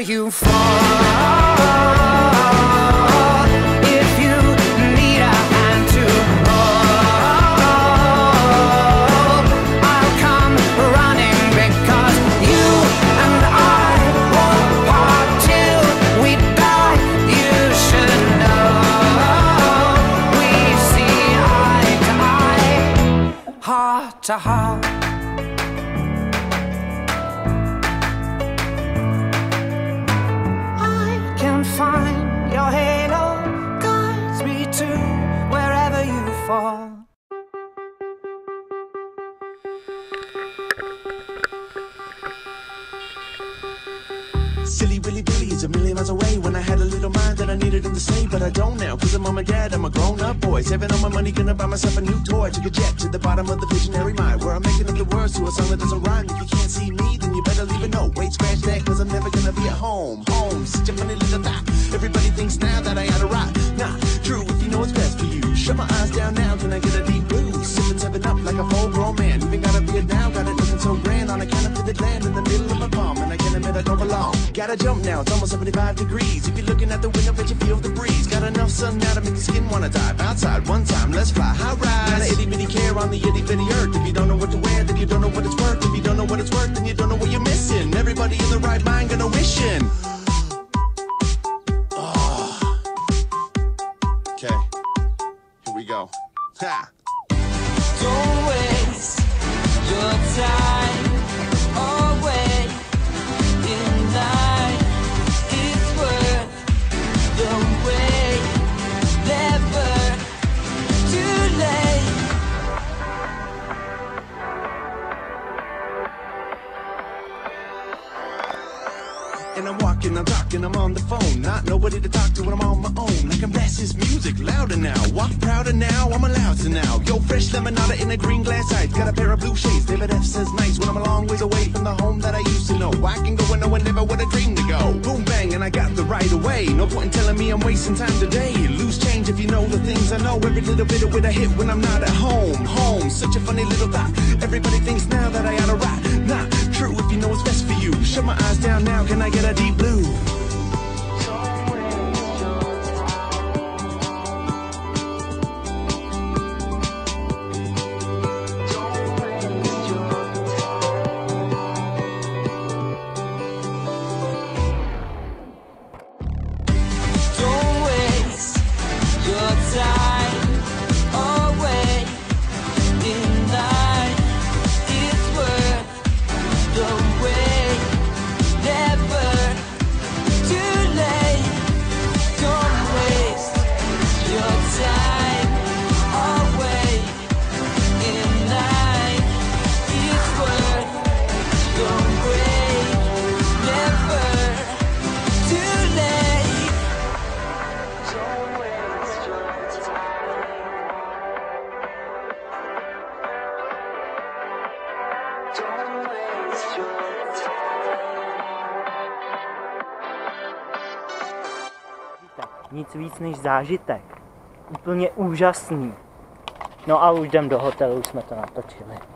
You fall, if you need a hand to hold, I'll come running because you and I won't part till we die. You should know we see eye to eye, heart to heart. Find your halo guides me to wherever you fall. Silly Willy Billy is a million miles away. When I had a little mind that I needed him to say, but I don't now, cause I'm mom and dad, I'm a grown-up boy. Saving all my money, gonna buy myself a new toy. Took a jet to the bottom of the visionary mind, where I'm making up the words to a song that doesn't rhyme. If you can't see me, then you better leave a note. Wait, scratch that, cause I'm never gonna be at home. Home, such a funny little thought. Everybody thinks now that I ought to rock. Nah, true, if you know what's best for you. Shut my eyes down now, can I get a deep blue? Sipping 7 up like a full-grown man. Even got a beard now, got it looking so grand. On account of the gland in the middle of my palm, and I can't admit I don't belong. Gotta jump now, it's almost 75 degrees. If you're looking at the window, bet you feel the breeze. Got enough sun now to make your skin wanna dive. Outside one time, let's fly, high rise. Got an itty bitty care on the itty bitty earth. If you don't know what to wear, then you don't know what it's worth. If you don't know what it's worth, then you don't know what you're missing. Everybody in the right mind gonna wishing. Oh. Okay, here we go. Ha! Don't waste your time away in life. It's worth the wait. Never too late. And I'm walking, I'm talking, I'm on the phone. Not nobody to talk to when I'm on my own. I can blast this music louder now. Walk prouder now, I'm allowed to now. Yo, fresh lemonade in a green glass ice. Got a pair of blue shades, David F says nice. When I'm a long ways away from the home that I used used to know. I can go where no one ever would have dreamed to go. Boom bang, and I got the right away. No point in telling me I'm wasting time today. Lose change if you know the things I know. Every little bit of it I hit when I'm not at home. Home, such a funny little thought. Everybody thinks now that I oughta rock. Not true if you know what's best for you. Shut my eyes down now, can I get a deep blue? Nic víc než zážitek. Úplně úžasný. No a už jdem do hotelu, už jsme to natočili.